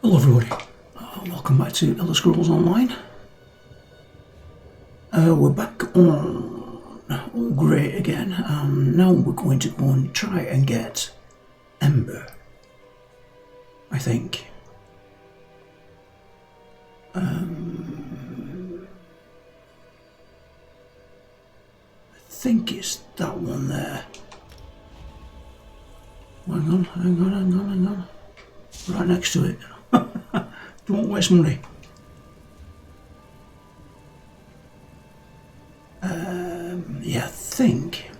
Hello everybody, welcome back to Elder Scrolls Online. We're back on Olgrey again. Now we're going to go and try and get Ember, I think. I think it's that one there. Hang on. Right next to it. Don't waste money. Yeah, I think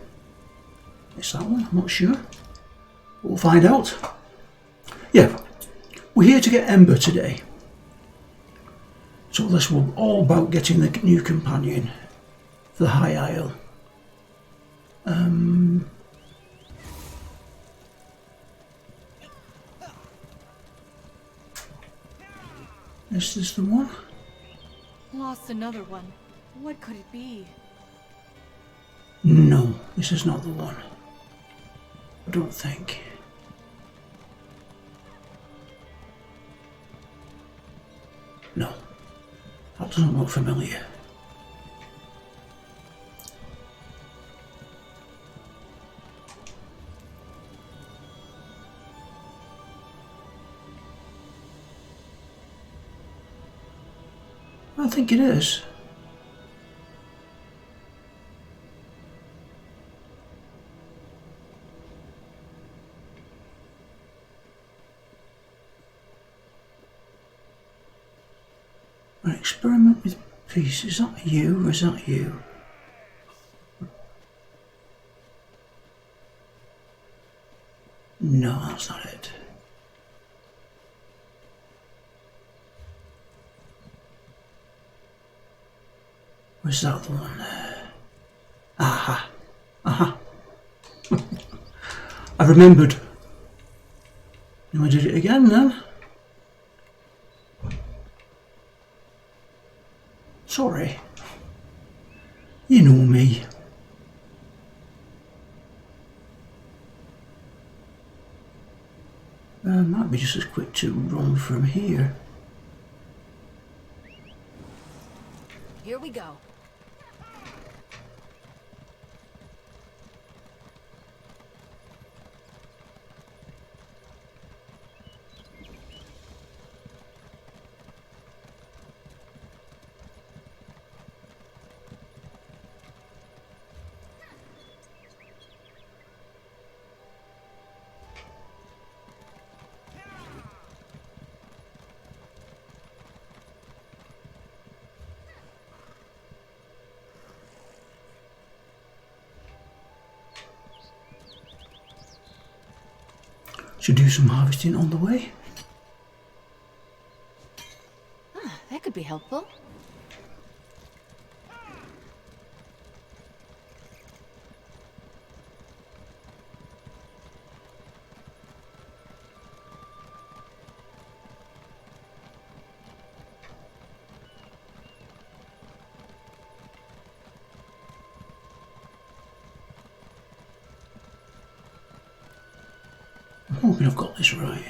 it's that one, I'm not sure. We'll find out. Yeah, we're here to get Ember today. So this will all about getting the new companion for the High Isle. Is this the one? Lost another one. What could it be? No, this is not the one. I don't think. No, that doesn't look familiar. I think it is. An experiment with peace. Is that you or is that you? No, that's not it. Was that the one there? Aha. I remembered. I did it again then. Sorry. You know me. Might be just as quick to run from here. Here we go. Should do some harvesting on the way. That could be helpful. I'm hoping I've got this right.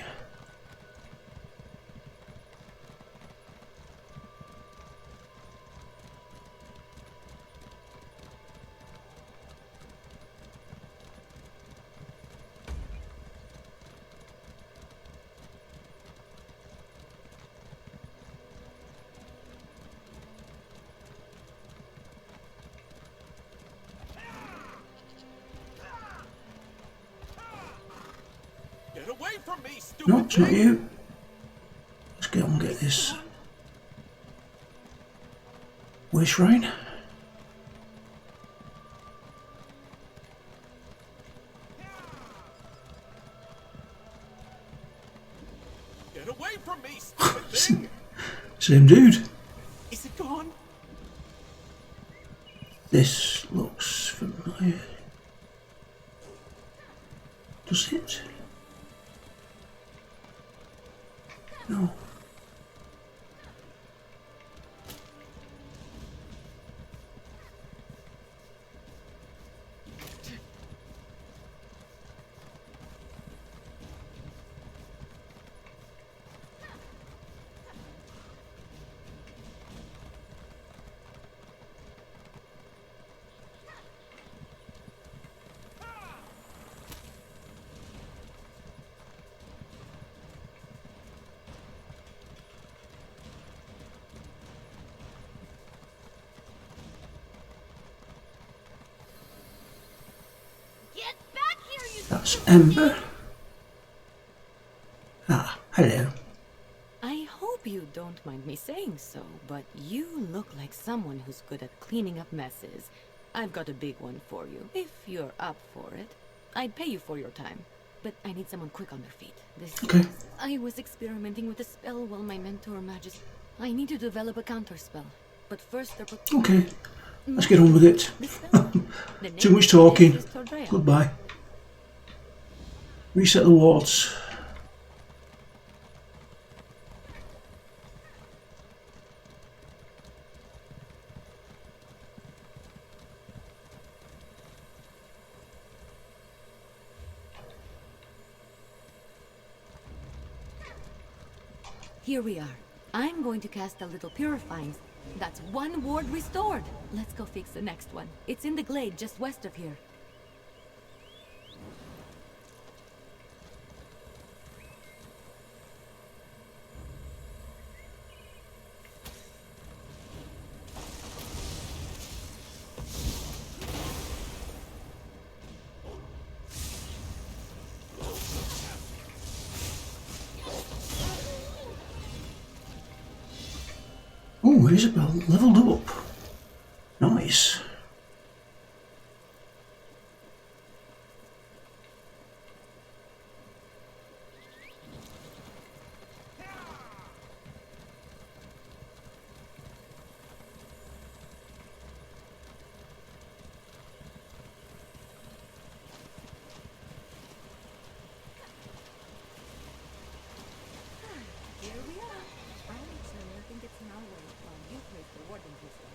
Get away from me, stupid No, it's not thing! you. Let's get on and get this waste shrine. Get away from me, stupid thing! Same dude. Is it gone? This looks familiar. Does it? No. It's Ember. Ah, hello. I hope you don't mind me saying so, but you look like someone who's good at cleaning up messes. I've got a big one for you, if you're up for it. I'd pay you for your time, but I need someone quick on their feet. Okay. I was experimenting with a spell while my mentor I need to develop a counter spell, but first Okay. Let's get on with it. Too much talking. Goodbye. Reset the wards. Here we are. I'm going to cast a little purifying. That's one ward restored. Let's go fix the next one. It's in the glade just west of here. Oh, Isabel leveled up. Nice. Here we are. I think it's now while you place the warden pistol.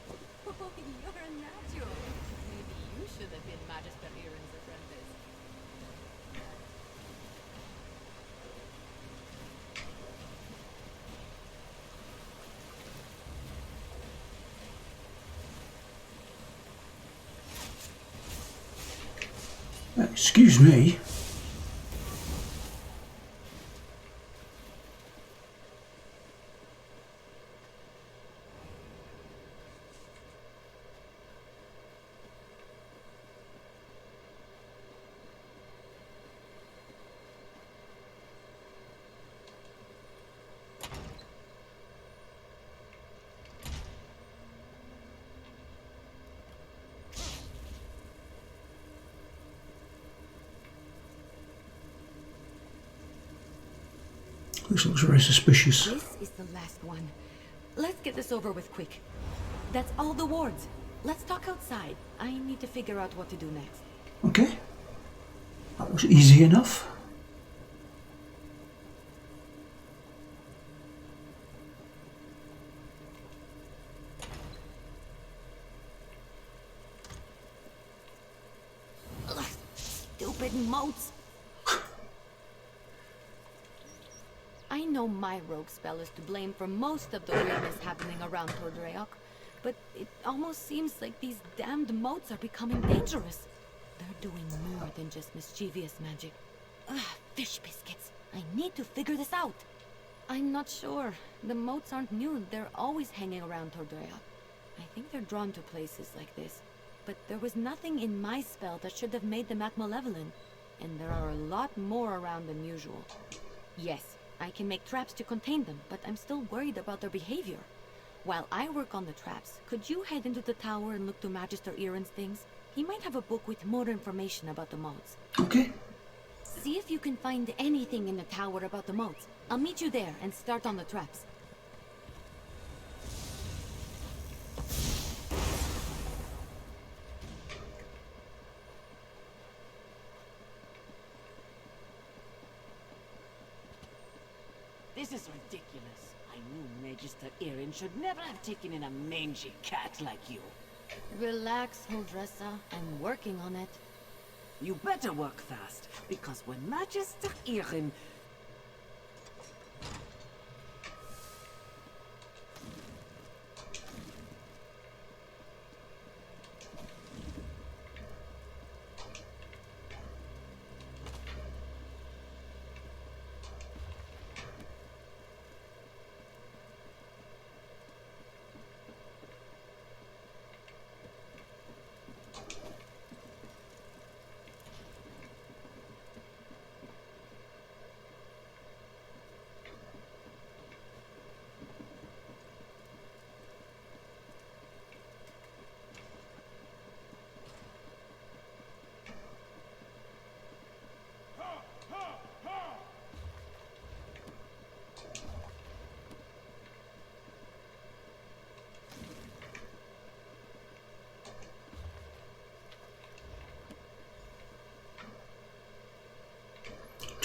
Oh, you're a natural. Maybe you should have been Magister Erin's apprentice. Excuse me. This looks very suspicious. This is the last one. Let's get this over with quick. That's all the wards. Let's talk outside. I need to figure out what to do next. Okay. That was easy enough. Ugh, stupid moats. I know my rogue spell is to blame for most of the weirdness happening around Tordreok, but it almost seems like these damned moats are becoming dangerous. They're doing more than just mischievous magic. Ugh, fish biscuits. I need to figure this out. I'm not sure. The moats aren't new. They're always hanging around Tordreok. I think they're drawn to places like this. But there was nothing in my spell that should have made them act malevolent. And there are a lot more around than usual. Yes, I can make traps to contain them, but I'm still worried about their behavior. While I work on the traps, could you head into the tower and look to Magister Erin's things? He might have a book with more information about the moats. Okay. See if you can find anything in the tower about the moats. I'll meet you there and start on the traps. This is ridiculous. I knew Magister Erin should never have taken in a mangy cat like you. Relax, Huldressa. I'm working on it. You better work fast, because when Magister Erin...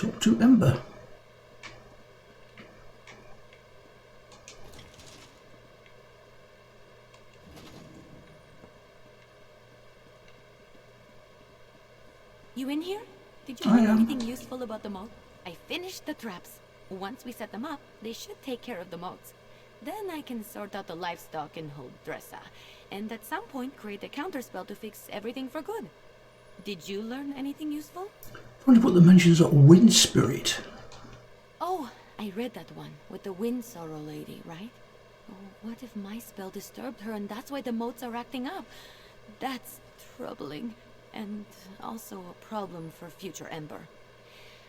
Talk to Ember. You in here? Did you I learn am. anything useful about the moat? I finished the traps. Once we set them up, they should take care of the moats. Then I can sort out the livestock and hold Dressa, and at some point create a counterspell to fix everything for good. Did you learn anything useful? Wonder what the mentions of wind spirit. Oh, I read that one with the wind sorrow lady, right? Oh, what if my spell disturbed her and that's why the moats are acting up? That's troubling, and also a problem for future Ember.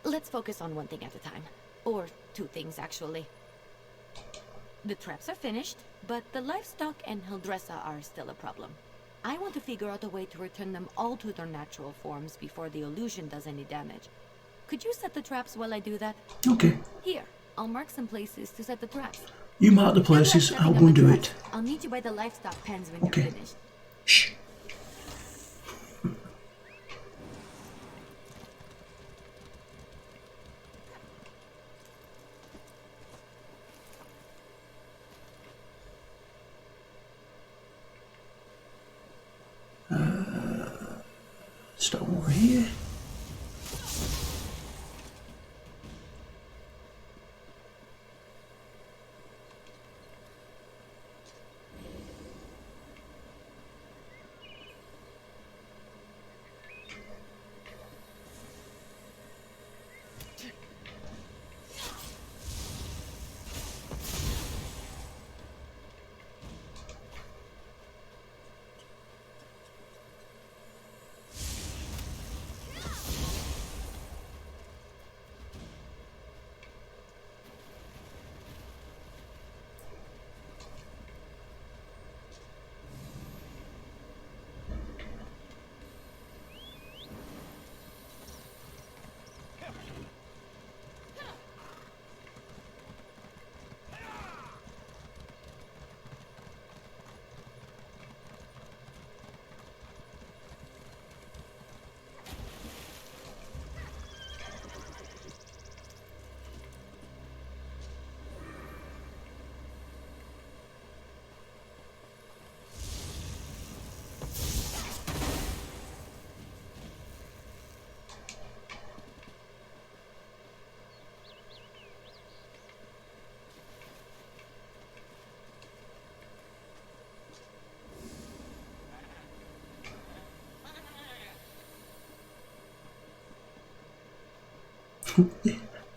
Let's focus on one thing at a time. Or two things, actually. The traps are finished, but the livestock and Hildressa are still a problem. I want to figure out a way to return them all to their natural forms before the illusion does any damage. Could you set the traps while I do that? Okay. Here, I'll mark some places to set the traps. You mark the places, I'll go and do it. I'll meet you by the livestock pens when Okay. you're finished. Shh. Start over here.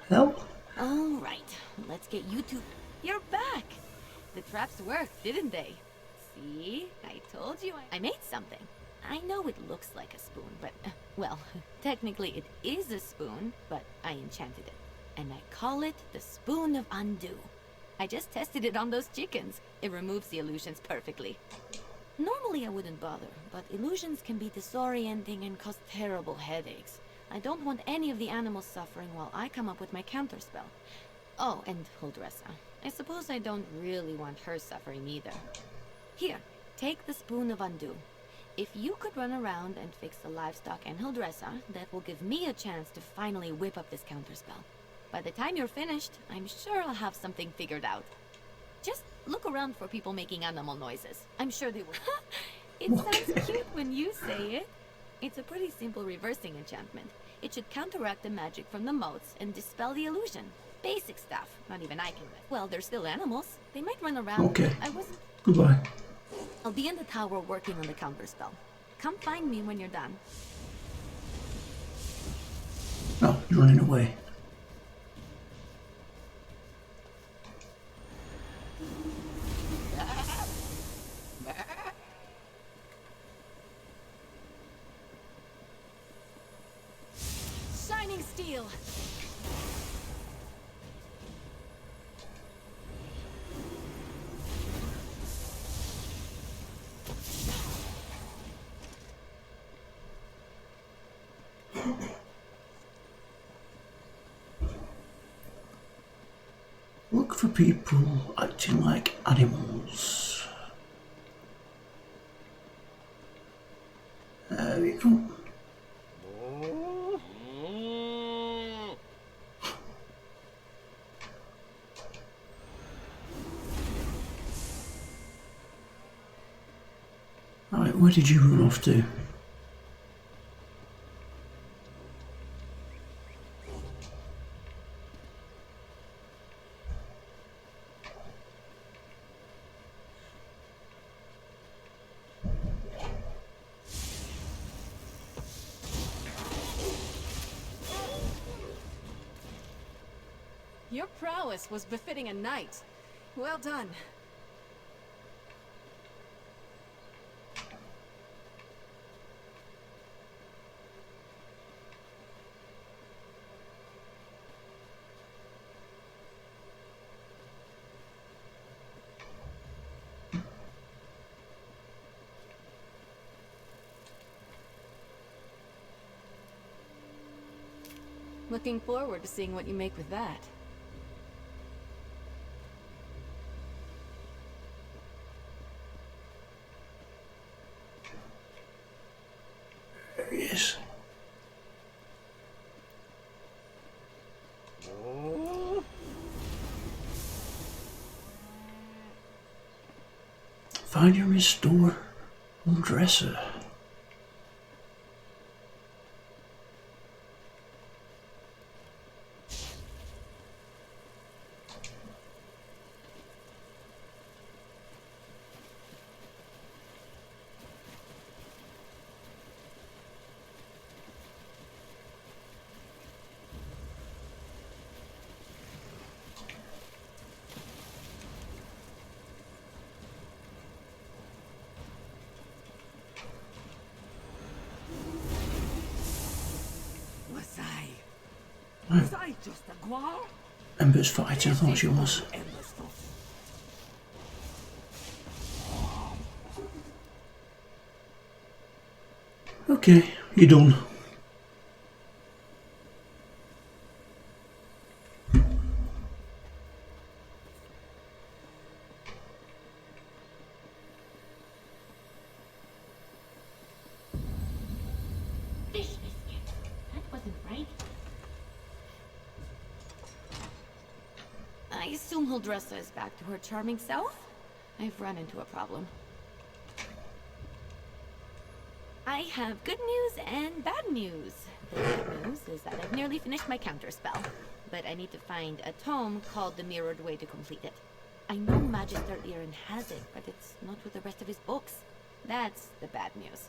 Hell? All right, let's get you two. You're back! The traps worked, didn't they? See? I told you I made something. I know it looks like a spoon, but, well, technically it is a spoon, but I enchanted it. And I call it the Spoon of Undo. I just tested it on those chickens. It removes the illusions perfectly. Normally I wouldn't bother, but illusions can be disorienting and cause terrible headaches. I don't want any of the animals suffering while I come up with my counterspell. Oh, and Huldressa. I suppose I don't really want her suffering either. Here, take the Spoon of Undo. If you could run around and fix the livestock and Huldressa, that will give me a chance to finally whip up this counterspell. By the time you're finished, I'm sure I'll have something figured out. Just look around for people making animal noises. I'm sure they will. It sounds cute when you say it. It's a pretty simple reversing enchantment. It should counteract the magic from the moats and dispel the illusion. Basic stuff. Not even I can. Well, they're still animals. They might run around. Okay. I wasn't. Goodbye. I'll be in the tower working on the counterspell. Come find me when you're done. Oh, you're running away. Shining steel. Look for people acting like animals. There we go. Where did you run off to? Your prowess was befitting a knight. Well done. Looking forward to seeing what you make with that. There he is. Find and restore dresser. Was I just a guar? Ember's fighting, I thought she was. Ember's fault. Okay, you're done. Fish biscuit. That wasn't right. I assume Huldressa is back to her charming self? I've run into a problem. I have good news and bad news. The good news is that I've nearly finished my counter spell, but I need to find a tome called The Mirrored Way to complete it. I know Magister Irin has it, but it's not with the rest of his books. That's the bad news.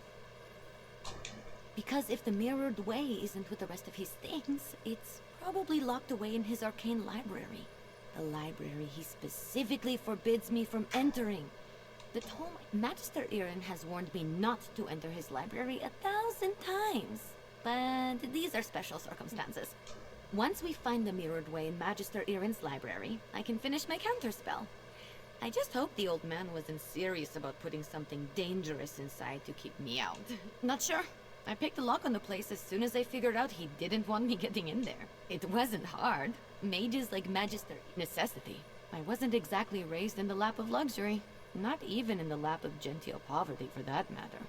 Because if the Mirrored Way isn't with the rest of his things, it's probably locked away in his arcane library. The library he specifically forbids me from entering. The tome Magister Irin has warned me not to enter his library 1,000 times. But these are special circumstances. Once we find the Mirrored Way in Magister Irin's library, I can finish my counterspell. I just hope the old man wasn't serious about putting something dangerous inside to keep me out. Not sure. I picked the lock on the place as soon as I figured out he didn't want me getting in there. It wasn't hard. Mages like Magister necessity. I wasn't exactly raised in the lap of luxury. Not even in the lap of genteel poverty, for that matter.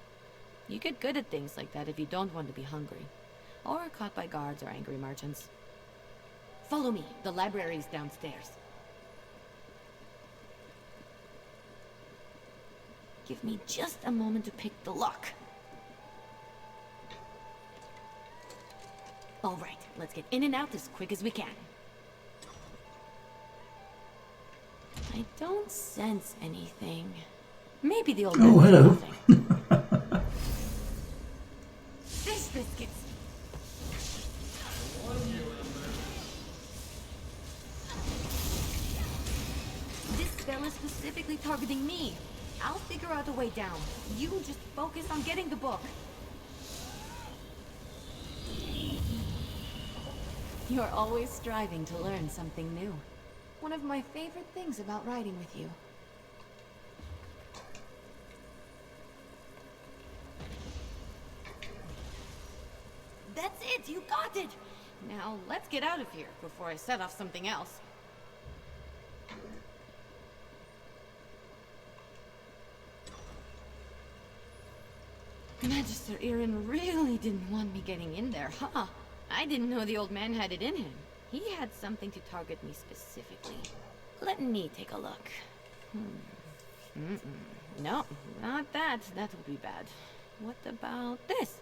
You get good at things like that if you don't want to be hungry. Or caught by guards or angry merchants. Follow me. The library is downstairs. Give me just a moment to pick the lock. All right, let's get in and out as quick as we can. I don't sense anything. Maybe the old man Oh, was hello. bluffing. Fish biscuits. This spell is specifically targeting me. I'll figure out a way down. You just focus on getting the book. You're always striving to learn something new. One of my favorite things about riding with you. That's it! You got it! Now, let's get out of here before I set off something else. Magister Irin really didn't want me getting in there, huh? I didn't know the old man had it in him. He had something to target me specifically. Let me take a look. No, not that. That would be bad. What about this?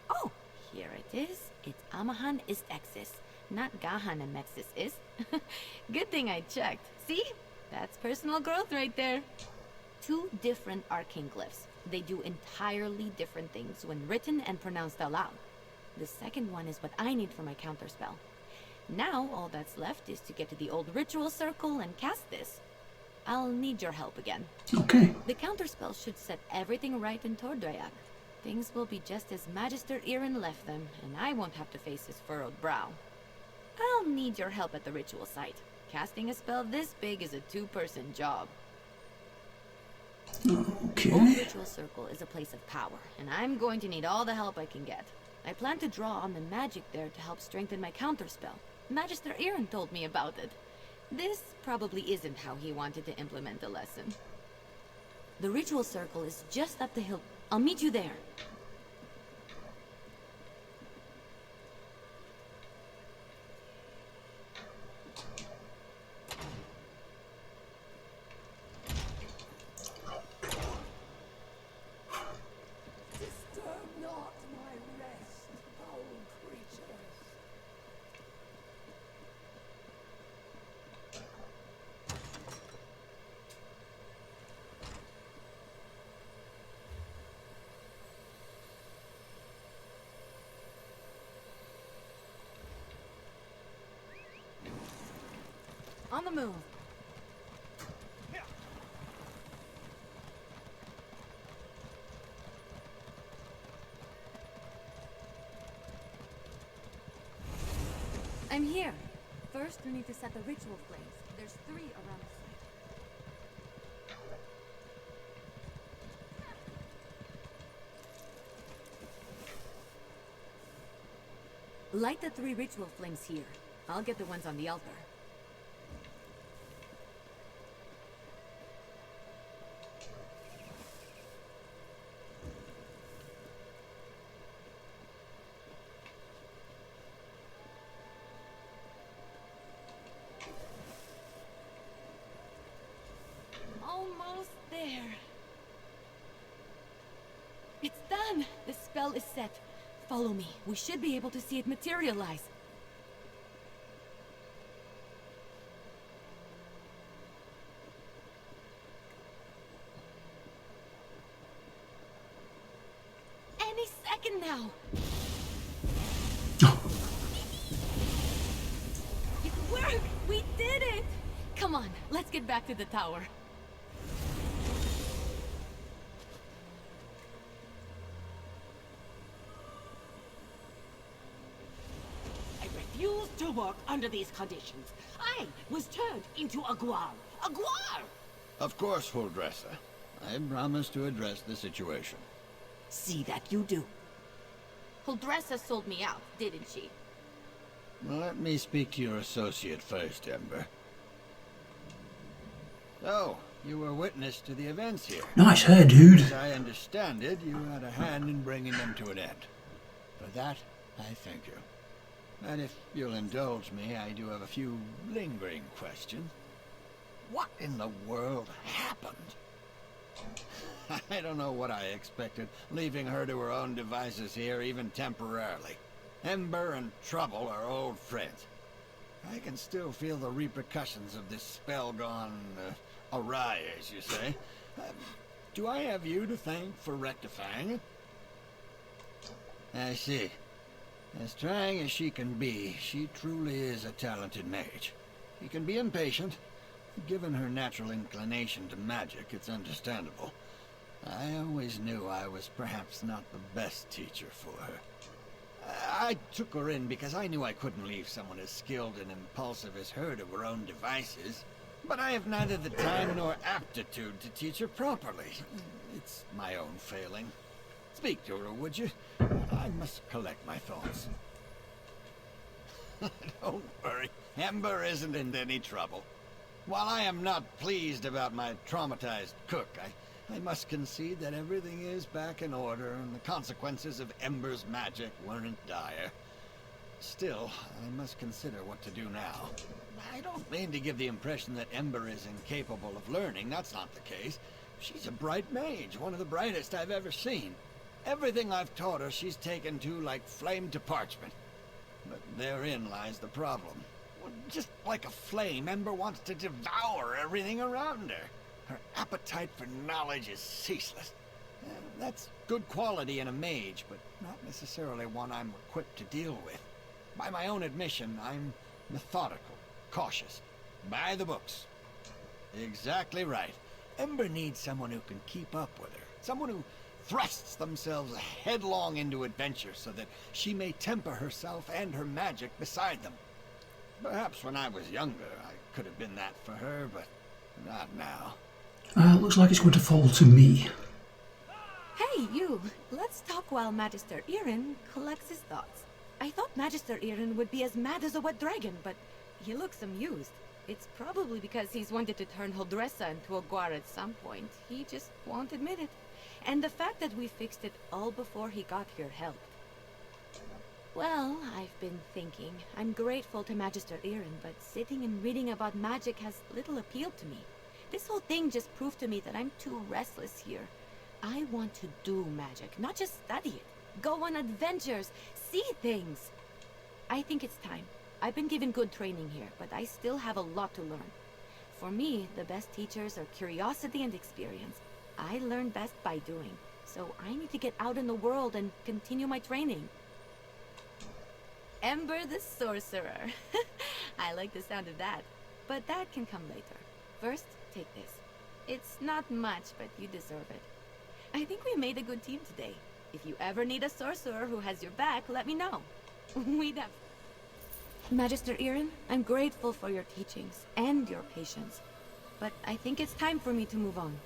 Oh, here it is. It's Amahan Istexis, not Gahan Amexis is. Good thing I checked. See? That's personal growth right there. 2 different arcane glyphs. They do entirely different things when written and pronounced aloud. The second one is what I need for my counterspell. Now, all that's left is to get to the old ritual circle and cast this. I'll need your help again. Okay. The counterspell should set everything right in Tordreac. Things will be just as Magister Irin left them, and I won't have to face his furrowed brow. I'll need your help at the ritual site. Casting a spell this big is a 2-person job. Okay. Old Ritual Circle is a place of power, and I'm going to need all the help I can get. I plan to draw on the magic there to help strengthen my counterspell. Magister Irin told me about it. This probably isn't how he wanted to implement the lesson. The Ritual Circle is just up the hill. I'll meet you there. Disturb not my rest, foul creatures. On the move. I'm here. First, we need to set the ritual flames. There's 3 around the site. Light the 3 ritual flames here. I'll get the ones on the altar. Almost there. It's done! The spell is set. Follow me. We should be able to see it materialize. Any second now. It worked! We did it! Come on, let's get back to the tower. I refuse to work under these conditions. I was turned into a guar. A guar! Of course, Huldressa. I promise to address the situation. See that you do. Huldressa sold me out, didn't she? Let me speak to your associate first, Ember. So, you were witness to the events here. Nice hair, dude. As I understand it, you had a hand in bringing them to an end. For that, I thank you. And if you'll indulge me, I do have a few lingering questions. What in the world happened? I don't know what I expected, leaving her to her own devices here, even temporarily. Ember and Trouble are old friends. I can still feel the repercussions of this spell gone awry, as you say. Do I have you to thank for rectifying it? I see. As trying as she can be, she truly is a talented mage. She can be impatient. Given her natural inclination to magic, it's understandable. I always knew I was perhaps not the best teacher for her. I took her in because I knew I couldn't leave someone as skilled and impulsive as her to her own devices. But I have neither the time nor aptitude to teach her properly. It's my own failing. Speak to her, would you? I must collect my thoughts. Don't worry, Ember isn't in any trouble. While I am not pleased about my traumatized cook, I must concede that everything is back in order and the consequences of Ember's magic weren't dire. Still, I must consider what to do now. I don't mean to give the impression that Ember is incapable of learning, that's not the case. She's a bright mage, one of the brightest I've ever seen. Everything I've taught her, she's taken to like flame to parchment. But therein lies the problem. Well, just like a flame, Ember wants to devour everything around her. Her appetite for knowledge is ceaseless. That's good quality in a mage, but not necessarily one I'm equipped to deal with. By my own admission, I'm methodical, cautious, by the books. Exactly right. Ember needs someone who can keep up with her. Someone who thrusts themselves headlong into adventure so that she may temper herself and her magic beside them. Perhaps when I was younger, I could have been that for her, but not now. Looks like it's going to fall to me. Hey, you! Let's talk while Magister Irin collects his thoughts. I thought Magister Irin would be as mad as a wet dragon, but he looks amused. It's probably because he's wanted to turn Holdressa into a guar at some point. He just won't admit it. And the fact that we fixed it all before he got here helped. Well, I've been thinking. I'm grateful to Magister Irin, but sitting and reading about magic has little appeal to me. This whole thing just proved to me that I'm too restless here. I want to do magic, not just study it. Go on adventures, see things. I think it's time. I've been given good training here, but I still have a lot to learn. For me, the best teachers are curiosity and experience. I learn best by doing, so I need to get out in the world and continue my training. Ember the Sorcerer. I like the sound of that, but that can come later. First, take this. It's not much, but you deserve it. I think we made a good team today. If you ever need a sorcerer who has your back, let me know. We'd have... Magister Irin, I'm grateful for your teachings and your patience, but I think it's time for me to move on.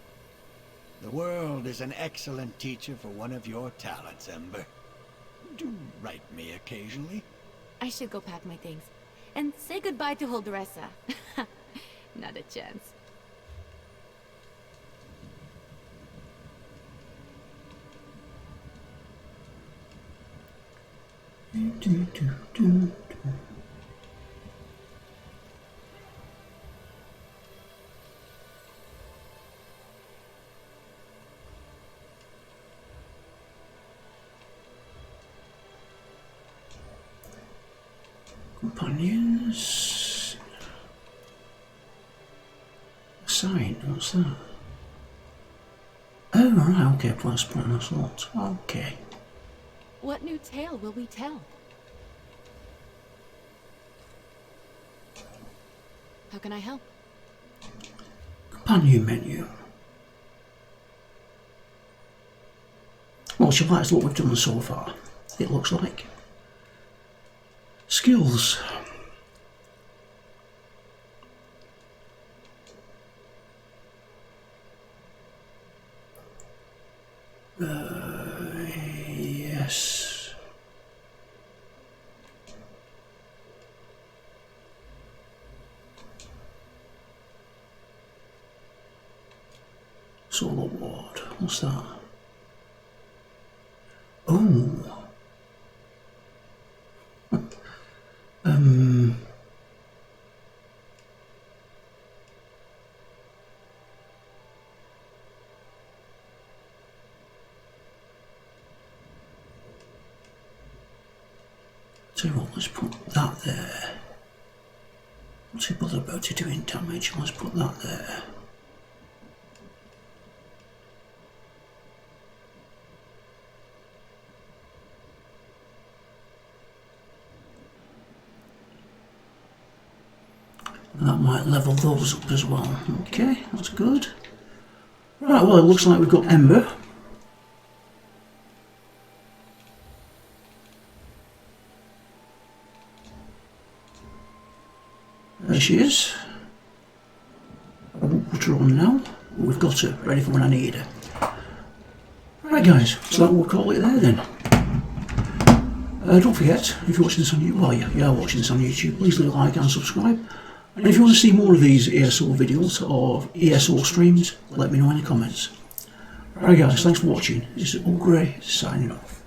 The world is an excellent teacher for one of your talents, Ember. Do write me occasionally. I should go pack my things. And say goodbye to Holdressa. Not a chance. Companions. Sign, what's that? Oh, right, okay, plus point assault. Okay. What new tale will we tell? How can I help? Companion menu. Well, she likes what we've done so far, it looks like. Skills. Yes. Soul Award. What's that? Oh. So let's put that there. What's it bother about it doing damage? Let's put that there. And that might level those up as well. Okay, that's good. Right, well, it looks like we've got Ember. There she is. I won't put her on now. We've got her ready for when I need her. Right, guys, so that will call it there then. Don't forget, if you're watching this on YouTube, well, you are watching this on YouTube, please leave a like and subscribe. And if you want to see more of these ESO videos or ESO streams, let me know in the comments. Alright guys, thanks for watching. This is Olgrey signing off.